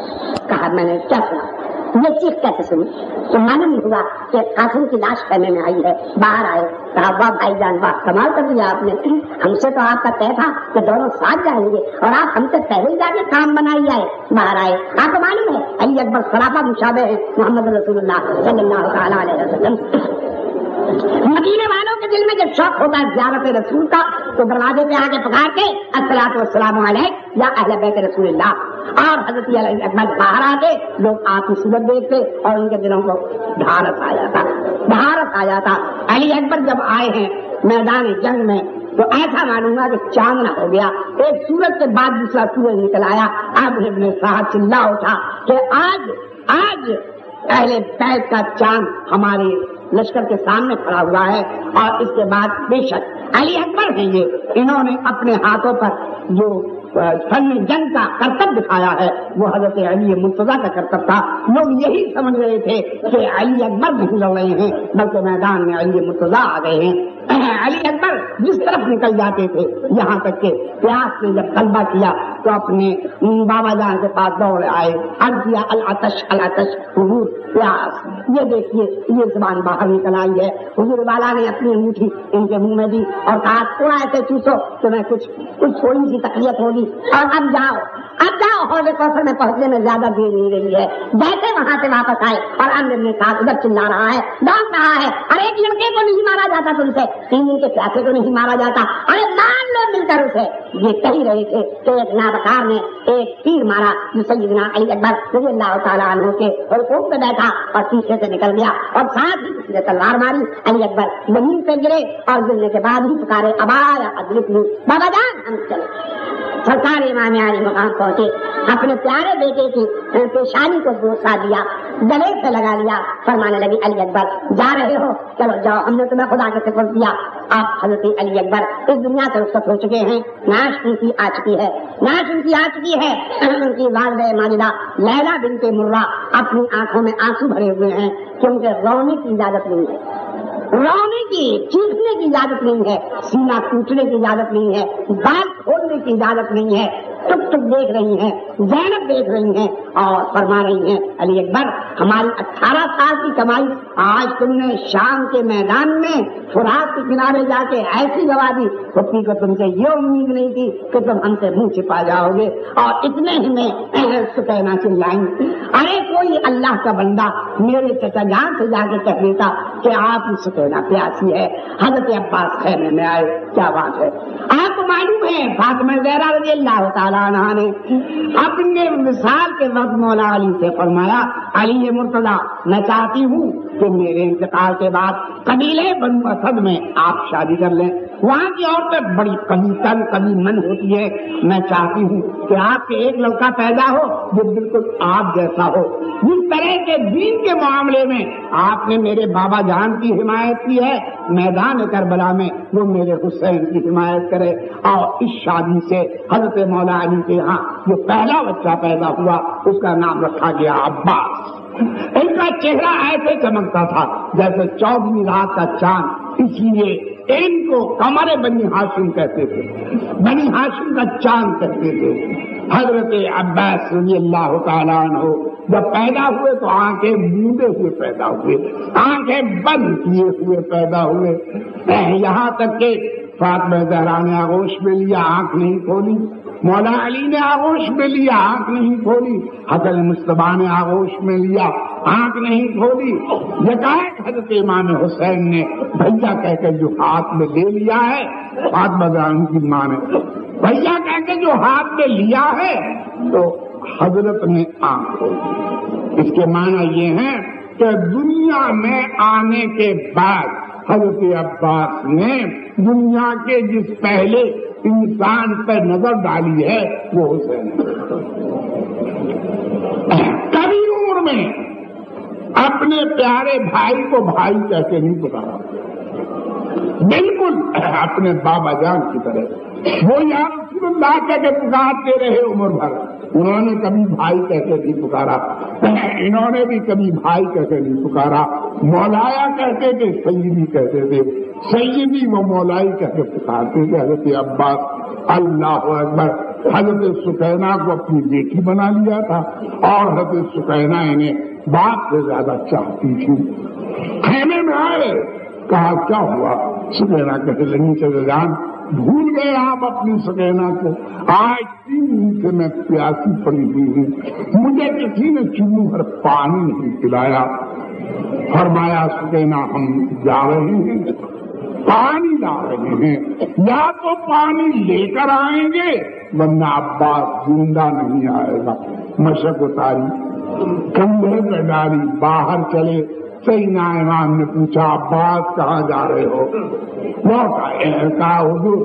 کہا میں نے کیا سنا, یہ چیخ کیسے سنی؟ تو معلوم ہوا کہ قاسم کی لاش خیمے میں آئی ہے. باہر آئے, کہا واہ بھائی جان واہ کمال کر دیا آپ نے, ہم سے تو آپ کا طے تھا کہ دونوں ساتھ جائیں گے اور آپ ہم سے پہلے ہی جا کے کام بنائی آئے. باہر آئے, آپ کو معلوم ہے علی اکبر سراپا مشابہ ہے محمد رسول اللہ صلی اللہ تعالیٰ علیہ وسلم. مدینے والوں کے دل میں جب شوق ہوتا ہے زیارت رسول کا تو دروازے پہ آ کے پکار کے الصلاۃ والسلام علیک یا اہل بیت رسول اللہ, اور حضرت علی اکبر باہر آتے لوگ آپ کی صورت دیکھتے اور ان کے دلوں کو ڈھارس آ جاتا. علی اکبر جب آئے ہیں میدان جنگ میں تو ایسا معلوم ہوا کہ چاندنا ہو گیا. ایک سورج کے بعد دوسرا سورج نکل آیا. اب ابن سعد چلا اٹھا کہ آج اہل بیت کا چاند ہمارے لشکر کے سامنے کھڑا ہوا ہے اور اس کے بعد بے شک علی اکبر ہیں یہ, انہوں نے اپنے ہاتھوں پر جو فن جنگ کا کرتب دکھایا ہے وہ حضرت علی مرتضیٰ کا کرتب تھا. لوگ یہی سمجھ رہے تھے کہ علی اکبر نہیں لڑ رہے ہیں بلکہ میدان میں علی مرتضیٰ آ گئے ہیں. علی اکبر جس طرف نکل جاتے تھے یہاں تک کہ پیاس نے جب غلبہ کیا تو اپنے بابا جان کے پاس دوڑ آئے, عرض کیا العطش العطش حضور پیاس. یہ دیکھیے یہ زبان باہر نکل آئی ہے. حضور والا نے اپنی انگوٹھی ان کے منہ میں دی اور کہا تھوڑا ایسے چوسو تو میں کچھ تھوڑی سی تکلیف ہوگی اور اب جاؤ حوض کوثر میں پہنچنے میں زیادہ دیر نہیں رہی ہے. جیسے وہاں سے واپس آئے اور عامر نے کہا ادھر چلا رہا ہے, ڈانٹ رہا ہے, ارے ایک لڑکے کو نہیں مارا جاتا تم سے, 3 دن کے پیاسے کو نہیں مارا جاتا, ارے مان لو مل کر اسے. یہ کہہ رہے تھے کہ ایک نابکار نے ایک تیر مارا جو سیدنا علی اکبر رضی اللہ تعالیٰ عنہ کے رکوع پہ بیٹھا اور پیچھے سے نکل گیا اور ساتھ ہی اس نے تلوار ماری. علی اکبر زمین پہ گرے اور گرنے کے بعد ہی پکارے ابا ادرکنی بابا جان ہم چلے. سرکار امام عالی مقام پہنچے, اپنے پیارے بیٹے کی پیشانی کو بوسا دیا, گلے سے لگا لیا, فرمانے لگی علی اکبر جا رہے ہو چلو جاؤ, ہم نے تمہیں خدا کے سپرد دیا. آپ حضرت علی اکبر اس دنیا سے رخصت ہو چکے ہیں, نعش ان کی آ چکی ہے. ان کی والدہ ماجدہ لیلا بنت مرہ اپنی آنکھوں میں آنسو بھرے ہوئے ہیں کیونکہ رونے کی اجازت نہیں ہے, رونے کی چیخنے کی اجازت نہیں ہے, سینہ ٹوٹنے کی اجازت نہیں ہے, بال کھولنے کی اجازت نہیں ہے. ٹک ٹک دیکھ رہی ہیں, زینب دیکھ رہی ہیں اور فرما رہی ہیں علی اکبر ہماری 18 سال کی کمائی آج تم نے شام کے میدان میں فرات کے کنارے جا کے ایسی گوا دی, پھپھی کو تم سے یہ امید نہیں تھی کہ تم ہم سے منہ چھپا جاؤ گے. اور اتنے ہی میں سکینہ چلائیں, ارے کوئی اللہ کا بندہ میرے چچا جان سے جا کے کہہ دیتا کہ آپ کی سکینہ پیاسی ہے. حضرت عباس خیمے میں آئے, کیا بات ہے. آپ کو معلوم ہے فاطمہ زہرا رضی اللہ تعالیٰ عنہ نے اپنے وصال کے وقت مولا علی سے فرمایا علی مرتضیٰ میں چاہتی ہوں کہ میرے انتقال کے بعد قبیلے بنو اسد میں آپ شادی کر لیں. وہاں کی عورتیں بڑی کبھی تن کبھی من ہوتی ہے. میں چاہتی ہوں کہ آپ کے ایک لڑکا پیدا ہو جو بالکل آپ جیسا ہو. جس طرح کے دین کے معاملے میں آپ نے میرے بابا جان کی حمایت کی ہے, میدان کربلا میں وہ میرے حسین کی حمایت کرے. اور اس شادی سے حضرت مولا علی کے یہاں جو پہلا بچہ پیدا ہوا اس کا نام رکھا گیا عباس. ان کا چہرہ ایسے چمکتا تھا جیسے 14ویں رات کا چاند, اس لیے ان کو قمر بنی ہاشم کہتے تھے, بنی ہاشم کا چاند کہتے تھے. حضرت عباس رضی اللہ تعالیٰ عنہ جب پیدا ہوئے تو آنکھیں بوندے ہوئے پیدا ہوئے, آنکھیں بند کیے ہوئے پیدا ہوئے. یہاں تک کہ فاطمہ زہرا نے آغوش میں لیا، آنکھ نہیں کھولی، مولا علی نے آغوش میں لیا، آنکھ نہیں کھولی، حسن مصطفیٰ نے آغوش میں لیا، آنکھ نہیں کھولی، یکایک حضرت امام حسین نے بھیا کہہ کے جو ہاتھ میں لے لیا ہے، فاطمہ زہرا کی ماں نے بھیا کہہ کے جو ہاتھ میں لیا ہے تو حضرت نے آنکھ کھولی۔ اس کے معنی یہ ہیں کہ دنیا میں آنے کے بعد حضرت عباس نے دنیا کے جس پہلے انسان پر نظر ڈالی ہے وہ حسین ہے۔ کبھی عمر میں اپنے پیارے بھائی کو بھائی کہہ کے نہیں پکارا، بالکل اپنے بابا جان کی طرح وہ یا رسول اللہ کہہ کے پکارتے رہے عمر بھر۔ انہوں نے کبھی بھائی کہہ کے نہیں پکارا، انہوں نے بھی کبھی بھائی کہہ کے نہیں پکارا، مولایا کہتے تھے، سیدی کہتے تھے، سیدی و مولائی کہہ کے پکارتے تھے۔ حضرت عباس اللہ اکبر حضرت سکینہ کو اپنی بیٹی بنا لیا تھا اور حضرت سکینہ انہیں باپ سے زیادہ چاہتی تھی۔ خیمے میں آئے، کہا کیا ہوا؟ سکینہ کہتے لگی چلے جان بھول گئے آپ اپنی سکینہ کو، آج 3 دن سے میں پیاسی پڑی ہوئی ہوں، مجھے کسی نے چلو بھر پانی نہیں پلایا۔ فرمایا سکینہ ہم جا رہے ہیں، پانی لا رہے ہیں، یا تو پانی لے کر آئیں گے ورنہ عباس زندہ نہیں آئے گا۔ مشق اتاری، کندھے پہ ڈالی، باہر چلے۔ سیدنا امام نے پوچھا عباس کہاں جا رہے ہو؟ لوٹ آئے، کہا حضور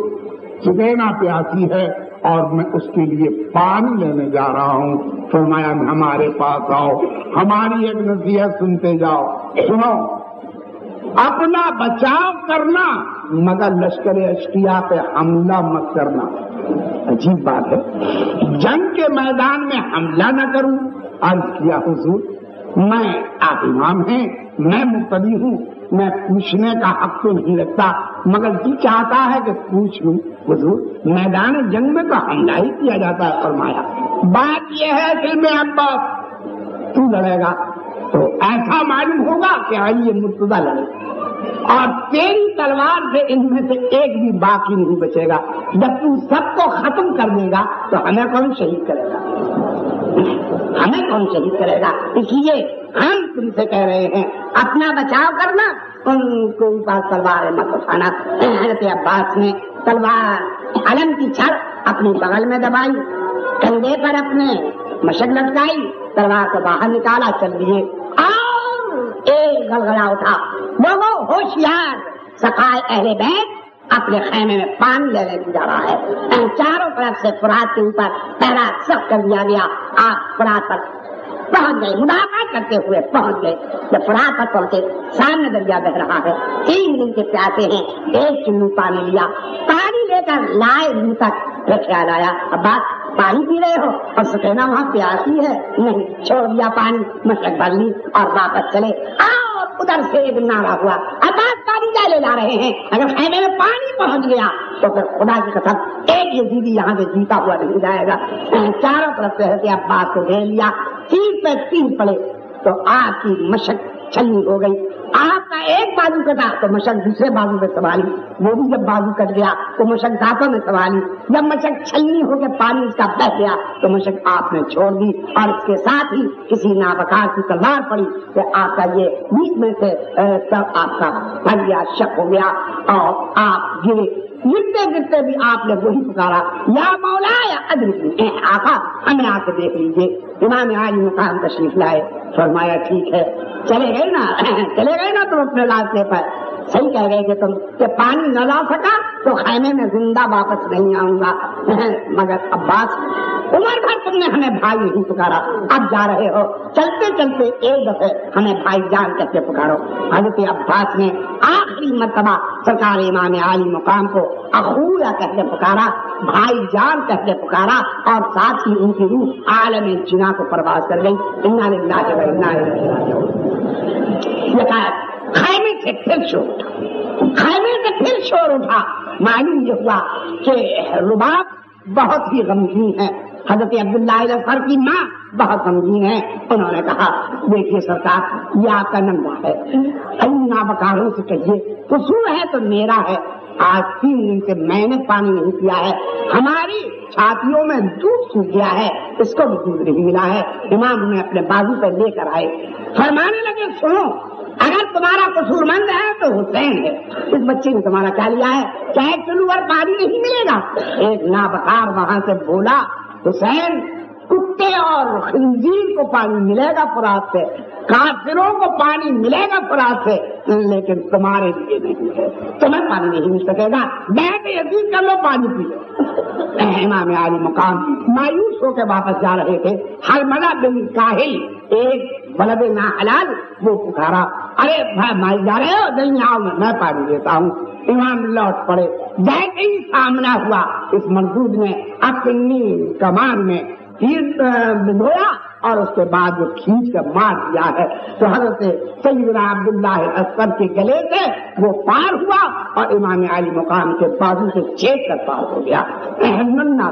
سکینہ پیاسی ہے اور میں اس کے لیے پانی لینے جا رہا ہوں۔ فرمایا ہمارے پاس آؤ، ہماری ایک نصیحت سنتے جاؤ، سنو، اپنا بچاؤ کرنا مگر لشکر اشقیاء پہ حملہ مت کرنا۔ عجیب بات ہے، جنگ کے میدان میں حملہ نہ کروں۔ عرض کیا حضور میں آپ امام ہیں، میں مقتدی ہوں، میں پوچھنے کا حق تو نہیں رکھتا مگر جی چاہتا ہے کہ پوچھ لوں۔ حضور میدان جنگ میں تو حملہ ہی کیا جاتا ہے۔ فرمایا بات یہ ہے کہ میں عباس تو لڑے گا تو ایسا معلوم ہوگا کہ علی مرتضیٰ لڑے اور تیری تلوار سے ان میں سے ایک بھی باقی نہیں بچے گا۔ جب تو سب کو ختم کر دے گا تو ہمیں کون شہید کرے گا؟ ہمیں کون شہید کرے گا؟ اس لیے ہم تم سے کہہ رہے ہیں اپنا بچاؤ کرنا، ان کو پاس تلوار مت اٹھانا۔ حضرت عباس نے تلوار علم کی چھڑ اپنی بغل میں دبائی، کندھے پر اپنے مشق لٹکائی، تلوار کو باہر نکالا، چل دیے اور ایک گلگلا اٹھا، لوگوں ہوشیار، سقائے اہل بیت اپنے خیمے میں پانی لینے جا رہا ہے۔ چاروں طرف سے فرات کے اوپر پہرا سخت کر دیا گیا۔ آپ فرات پر پہنچ گئے، مدافعت کرتے ہوئے پہنچ گئے۔ جب فرات پر پہنچے سامنے دریا بہ رہا ہے، 3 دن کے پیاسے ہیں، ایک چلو پانی لیا، پانی لے کر لائے منہ تک، پھر خیال آیا عباس پانی پی رہے ہو اور سکینہ وہاں پیاسی ہے، نہیں، چھوڑ دیا پانی، مشرق بھر لی اور واپس چلے۔ اور ادھر سے ایک نعرہ ہوا، عباس پانی لے لا رہے ہیں، اگر خیمے میں پانی پہنچ گیا تو پھر خدا کی قسم ایک یزیدی یہاں سے جیتا ہوا نہیں جائے گا۔ چاروں طرف سے حضرت عباس کو گھیر لیا، 3 پہ 3 پڑے تو آپ کی مشق چھلنی ہو گئی۔ آپ کا ایک بازو کٹا تو مشق دوسرے بازو پہ سنبھالی، وہ بھی جب بازو کٹ گیا تو مشق دانتوں میں سنبھالی، جب مشق چھلنی ہو کے پانی اس کا بہ گیا تو مشق آپ نے چھوڑ دی اور اس کے ساتھ ہی کسی نابکار کی تلوار پڑی کہ آپ کا یہ بیچ میں سے سب آپ کا پھٹ گیا، شک ہو گیا اور آپ گرے۔ گرتے گرتے بھی آپ نے وہی پکارا، یا مولا یا ادرکنی، آقا ہمیں آ کے دیکھ لیجیے۔ امام عالی مقام تشریف لائے، فرمایا ٹھیک ہے، چلے گئے نا تم اپنے راستے پر، صحیح کہہ گئے کہ تم کہ پانی نہ لا سکا تو خیمے میں زندہ واپس نہیں آؤں گا، مگر عباس عمر بھر تم نے ہمیں بھائی نہیں پکارا، اب جا رہے ہو، چلتے چلتے ایک دفعہ ہمیں بھائی جان کہتے پکارو۔ حضرت عباس نے آخری مرتبہ سرکار امام عالی مقام کو اخویا کہتے پکارا، بھائی جان کہتے پکارا اور ساتھ ہی ان کی روح عالم جنا کو پرواز کر گئی۔ انا للہ و انا الیہ راجعون۔ یہ کہا خیمے سے پھر شور اٹھا، معلوم یہ ہوا کہ رباب بہت ہی غمگین ہے۔ حضرت عبداللہ الاسغر کی ماں بہت غمگین ہیں. انہوں نے کہا دیکھیے سرکار یہ آپ کا نندا ہے, نابکاروں سے کہیے قصور ہے تو میرا ہے. آج 3 دن سے میں نے پانی نہیں پیا ہے, ہماری چھاتیوں میں دودھ سوکھ گیا ہے, اس کو بھی دودھ نہیں ملا ہے. امام نے اپنے بازو پہ لے کر آئے, فرمانے لگے سنو اگر تمہارا قصور مند ہے تو حسین ہے. اس بچے نے تمہارا کیا لیا ہے, کیا 1 کلو اور پانی نہیں ملے گا؟ ایک نابکار وہاں سے بولا حسین کتے اور خنزیر کو پانی ملے گا فرات سے, کافروں کو پانی ملے گا فرات سے, لیکن تمہارے لیے نہیں ہے, تمہیں پانی نہیں مل سکے گا. بیٹھ یقین کر لو پانی پی لو. امام عالی مقام مایوس ہو کے واپس جا رہے تھے. حرملہ بن کاہل ایک بلد ناحلال وہ پکارا, ارے بھائی مائی جا رہے ہو, نہیں آؤ میں پانی دیتا ہوں. امام لوٹ پڑے, جیسے ہی سامنا ہوا اس مردود نے اپنی کمان میں تیر بندھویا اور اس کے بعد وہ کھینچ کر مار دیا ہے. تو حضرت سیدنا عبداللہ اصغر کے گلے سے وہ پار ہوا اور امام عالی مقام کے بازو سے چھید کر پار ہو گیا. ننھا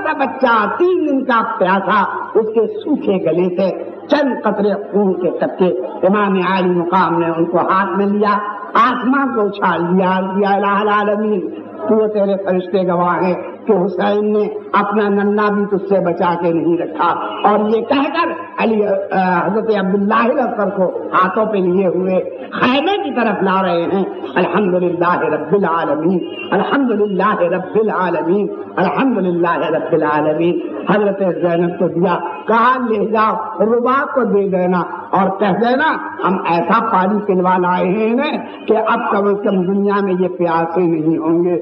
سا بچہ 3 دن کا پیاسا, اس کے سوکھے گلے سے چند قطرے خون کے قطرے. امام عالی مقام نے ان کو ہاتھ میں لیا, آسمان کو اچھال دیا, الہ العالمین تو تیرے فرشتے گواہ ہیں کہ حسین نے اپنا ننھا بھی تجھ سے بچا کے نہیں رکھا. اور یہ کہہ کر علی حضرت عبداللہ الاصغر کو ہاتھوں پہ لیے ہوئے خیمے کی طرف لا رہے ہیں. الحمدللہ رب العالمین, الحمدللہ رب العالمین, الحمدللہ رب العالمین. حضرت زینب کو دیا, کہا لے جاؤ, رباط کو دے دینا اور کہہ دینا ہم ایسا پانی پلوا لائے ہیں کہ اب کم از کم دنیا میں یہ پیاسے نہیں ہوں گے.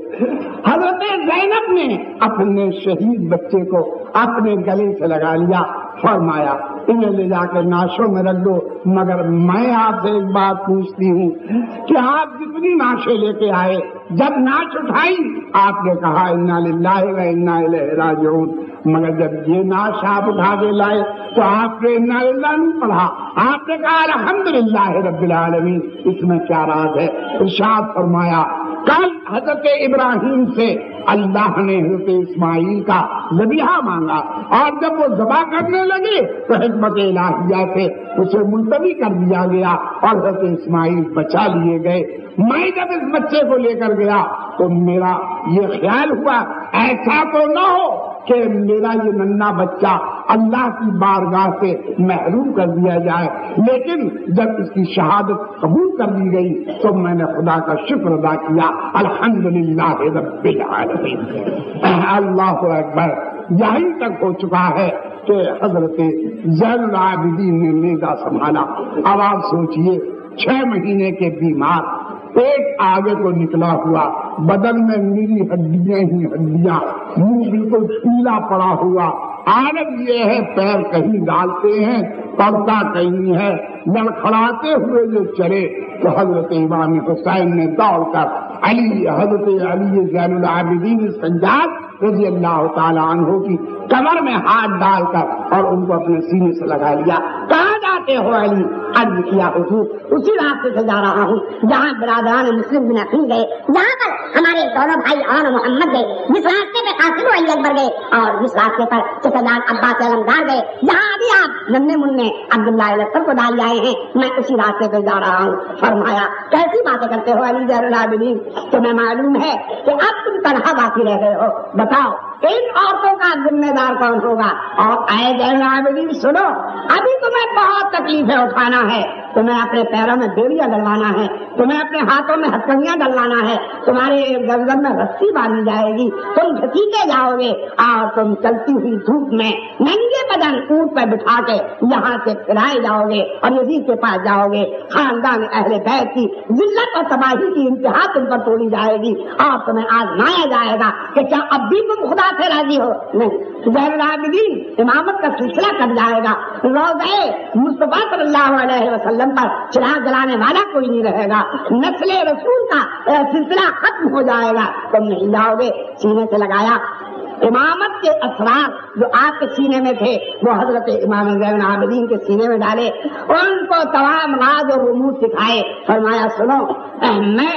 حضرت زینب نے اپنے شہید بچے کو اپنے گلے سے لگا لیا, فرمایا انہیں لے جا کے ناشوں میں رکھ دو, مگر میں آپ سے ایک بات پوچھتی ہوں کہ آپ جتنی ناشیں لے کے آئے, جب ناش اٹھائی آپ نے کہا انا للہ و انا الیہ راجعون, مگر جب یہ ناش آپ اٹھا کے لائے تو آپ نے انا للہ نہیں پڑھا, آپ نے کہا الحمدللہ رب العالمین. اس میں کیا راز ہے؟ ارشاد فرمایا کل حضرت ابراہیم سے اللہ نے حضرت اسماعیل کا ذبیحہ مانگا, اور جب وہ ذبح کرنے لگے تو حکمت الہیہ سے اسے ملتوی کر دیا گیا اور حضرت اسماعیل بچا لیے گئے. میں جب اس بچے کو لے کر گیا تو میرا یہ خیال ہوا ایسا تو نہ ہو کہ میرا یہ ننھا بچہ اللہ کی بارگاہ سے محروم کر دیا جائے, لیکن جب اس کی شہادت قبول کر دی گئی تو میں نے خدا کا شکر ادا کیا. الحمدللہ رب العالمین. اللہ اکبر. یہیں تک ہو چکا ہے کہ حضرت زین العابدین نے نیزہ سنبھالا. اب آپ سوچئے 6 مہینے کے بیمار, پیٹ آگے کو نکلا ہوا, بدن میں میری ہڈیاں ہی ہڈیاں, منہ بالکل پیلا پڑا ہوا. عادت یہ ہے پیر کہیں ڈالتے ہیں پڑتا کہیں ہے, لڑکھڑاتے ہوئے جو چلے تو حضرت امام حسین نے دوڑ کر حضرت علی زین العابدین سجاد رضی اللہ تعالیٰ عنہ کی کمر میں ہاتھ ڈال کر اور ان کو اپنے سینے سے لگا لیا. کہاں جاتے ہو علی؟ عرض کیا حضور اسی راستے سے جا رہا ہوں جہاں برادران مسلم بن عقیل گئے, جہاں پر ہمارے دونوں بھائی اور محمد گئے, جس راستے پہ قاسم علی اکبر گئے اور جس راستے پر چچا عباس علمدار گئے, جہاں ابھی آپ ننھے منھے عبداللہ الاصغر کو ڈال آئے ہیں, میں اسی راستے پہ جا رہا ہوں. فرمایا کیسی باتیں کرتے ہو علی زین العابدین, تمہیں معلوم ہے کہ اب تم تنہا باقی رہ گئے ہو, بتاؤ ان عورتوں کا ذمہ دار کون ہوگا؟ اور اے زین العابدین سنو, ابھی تمہیں بہت تکلیفیں اٹھانا ہے, تمہیں اپنے پیروں میں بیڑیاں ڈلوانا ہے, تمہیں اپنے ہاتھوں میں ہتھکڑیاں ڈلوانا ہے, تمہارے گردن میں رسی باندھی جائے گی, تم گھسیٹے جاؤ گے اور تم چلتی ہوئی دھوپ میں ننگے بدن اونٹ پہ بٹھا کے یہاں سے پھرائے جاؤ گے اور یزید کے پاس جاؤ گے. خاندان اہل بیت کی ذلت اور تباہی کی انتہا تم پر توڑی جائے گی اور تمہیں آزمایا جائے گا کہ کیا اب بھی تم خدا سے راضی ہو. نہیں, زین العابدین امامت کا سلسلہ کٹ جائے گا, روضہ مصطفیٰ صلی اللہ علیہ وسلم پر چراغ جلانے والا کوئی نہیں رہے گا, نسل رسول کا سلسلہ ختم ہو جائے گا, تم نہیں جاؤ گے. سینے سے لگایا. امامت کے اسرار جو آپ کے سینے میں تھے وہ حضرت امام زین العابدین کے سینے میں ڈالے اور ان کو تمام راز اور رموز سکھائے. فرمایا سنو, میں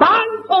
500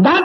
10